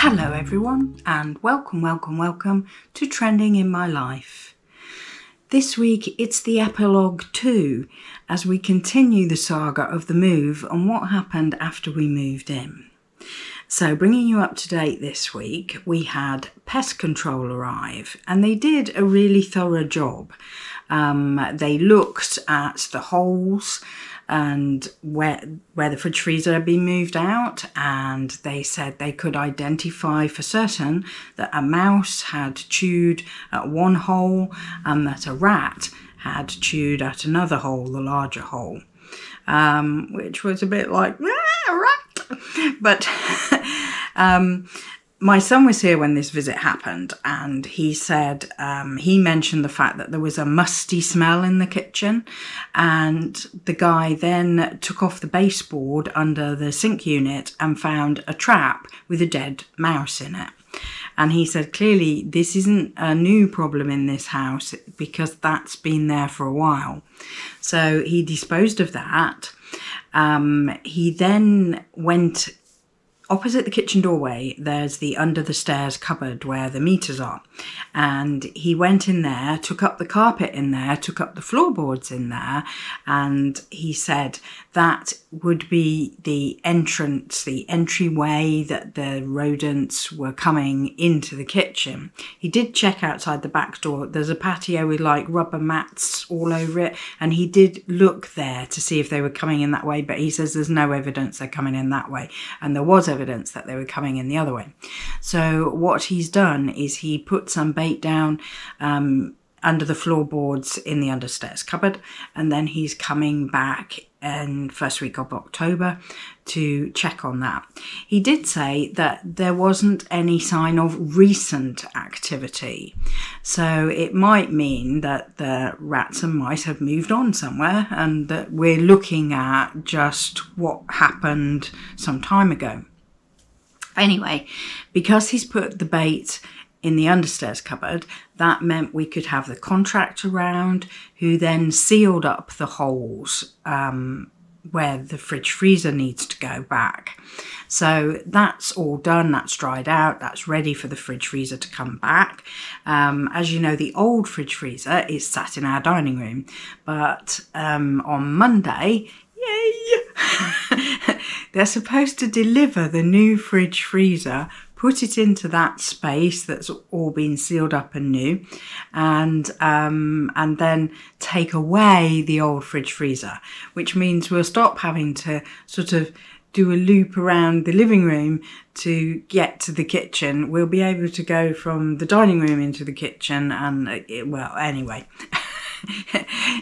Hello everyone, and welcome to Trending in My Life. This week it's the Epilogue 2 as we continue the saga of the move and what happened after we moved in. So bringing you up to date this week, we had pest control arrive and they did a really thorough job. They looked at the holes and where the fridge freezer had been moved out, and they said they could identify for certain that a mouse had chewed at one hole and that a rat had chewed at another hole, the larger hole, which was a bit like, a rat. But my son was here when this visit happened, and he said he mentioned the fact that there was a musty smell in the kitchen, and the guy then took off the baseboard under the sink unit and found a trap with a dead mouse in it. And he said, clearly, this isn't a new problem in this house because that's been there for a while. So he disposed of that. He then went opposite the kitchen doorway. There's the under the stairs cupboard where the meters are. And he went in there, took up the carpet in there, took up the floorboards in there. And he said that would be the entrance, the entryway that the rodents were coming into the kitchen. He did check outside the back door. There's a patio with like rubber mats all over it. And he did look there to see if they were coming in that way. But he says there's no evidence they're coming in that way. And there was evidence that they were coming in the other way. So what he's done is he put some bait down under the floorboards in the understairs cupboard, and then he's coming back in first week of October to check on that. He did say that there wasn't any sign of recent activity, so it might mean that the rats and mice have moved on somewhere and that we're looking at just what happened some time ago. Anyway, because he's put the bait in the understairs cupboard, that meant we could have the contractor round who then sealed up the holes where the fridge freezer needs to go back. So that's all done, that's dried out, that's ready for the fridge freezer to come back. As you know, the old fridge freezer is sat in our dining room, but on Monday, yay, they're supposed to deliver the new fridge freezer, put it into that space that's all been sealed up and new, and then take away the old fridge freezer, which means we'll stop having to sort of do a loop around the living room to get to the kitchen. We'll be able to go from the dining room into the kitchen, and anyway.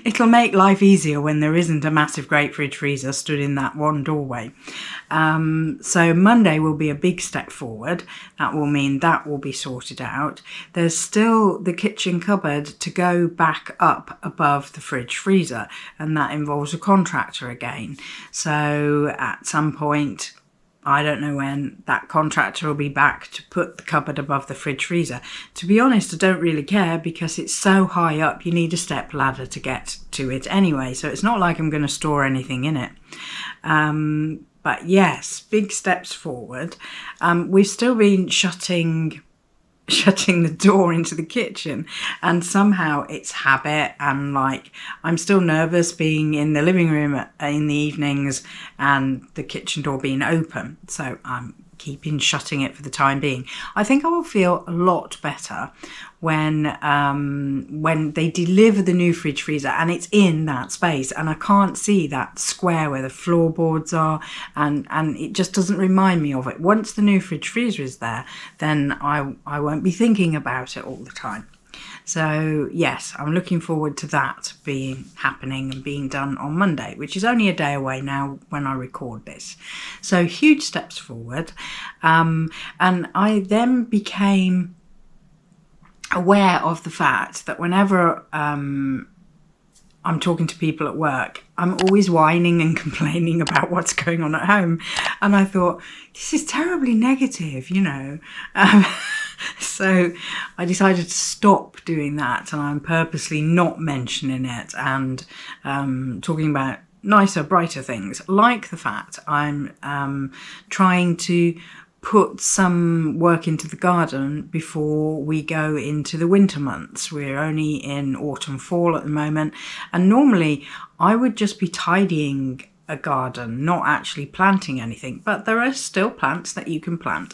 It'll make life easier when there isn't a massive great fridge freezer stood in that one doorway. So Monday will be a big step forward. That will mean that will be sorted out. There's still the kitchen cupboard to go back up above the fridge freezer, and that involves a contractor again. So at some point, I don't know when, that contractor will be back to put the cupboard above the fridge freezer. To be honest, I don't really care because it's so high up, you need a step ladder to get to it anyway. So it's not like I'm going to store anything in it. But yes, big steps forward. We've still been shutting the door into the kitchen, and somehow it's habit, and like I'm still nervous being in the living room in the evenings and the kitchen door being open, so I'm keeping shutting it for the time being. I think I will feel a lot better when they deliver the new fridge freezer and it's in that space and I can't see that square where the floorboards are, and it just doesn't remind me of it. Once the new fridge freezer is there, then I won't be thinking about it all the time. So yes, I'm looking forward to that happening and being done on Monday, which is only a day away now when I record this. So huge steps forward. And I then became aware of the fact that whenever I'm talking to people at work, I'm always whining and complaining about what's going on at home. And I thought, this is terribly negative, you know. So I decided to stop doing that, and I'm purposely not mentioning it and talking about nicer, brighter things, like the fact I'm trying to put some work into the garden before we go into the winter months. We're only in autumn, fall at the moment, and normally I would just be tidying a garden, not actually planting anything, but there are still plants that you can plant.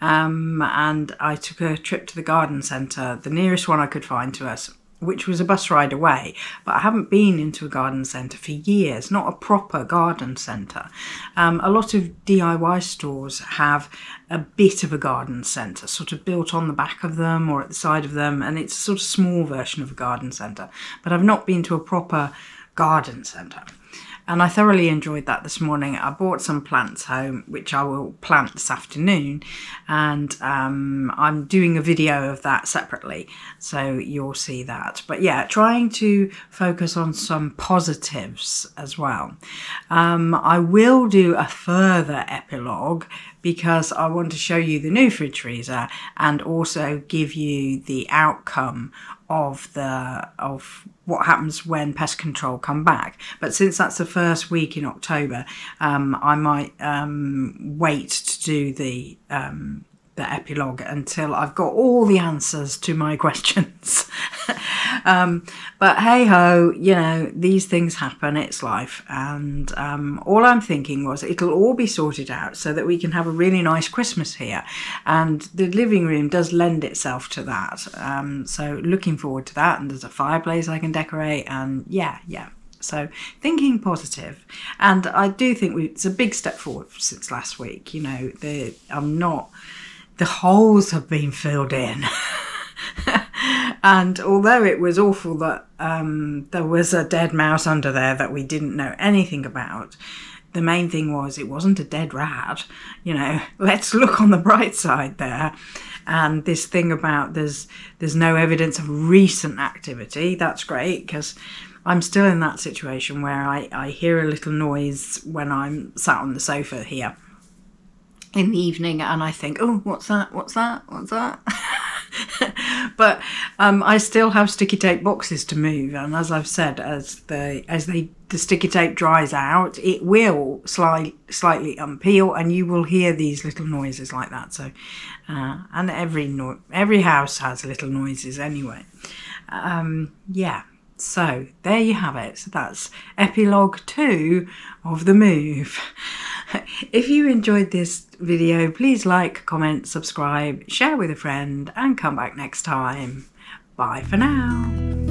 And I took a trip to the garden centre, the nearest one I could find to us, which was a bus ride away, but I haven't been into a garden centre for years, not a proper garden centre. A lot of DIY stores have a bit of a garden centre, sort of built on the back of them or at the side of them, and it's a sort of small version of a garden centre, but I've not been to a proper garden centre. And I thoroughly enjoyed that this morning. I bought some plants home, which I will plant this afternoon. And I'm doing a video of that separately, so you'll see that. But yeah, trying to focus on some positives as well. I will do a further epilogue because I want to show you the new fridge freezer and also give you the outcome of what happens when pest control come back. But since that's the first week in October, I might wait to do the epilogue until I've got all the answers to my questions. But hey ho, you know, these things happen, it's life. And all I'm thinking was it'll all be sorted out so that we can have a really nice Christmas here. And the living room does lend itself to that. So looking forward to that. And there's a fireplace I can decorate, and yeah. So thinking positive. And I do think it's a big step forward since last week. You know, the holes have been filled in. And although it was awful that there was a dead mouse under there that we didn't know anything about, the main thing was it wasn't a dead rat. You know, let's look on the bright side there. And this thing about there's no evidence of recent activity, that's great, because I'm still in that situation where I hear a little noise when I'm sat on the sofa here in the evening, and I think, oh, what's that? But I still have sticky tape boxes to move, and as I've said, as the sticky tape dries out, it will slightly unpeel, and you will hear these little noises like that. So, and every house has little noises anyway. Yeah. So there you have it. So that's epilogue 2 of the move. If you enjoyed this video, please like, comment, subscribe, share with a friend, and come back next time. Bye for now.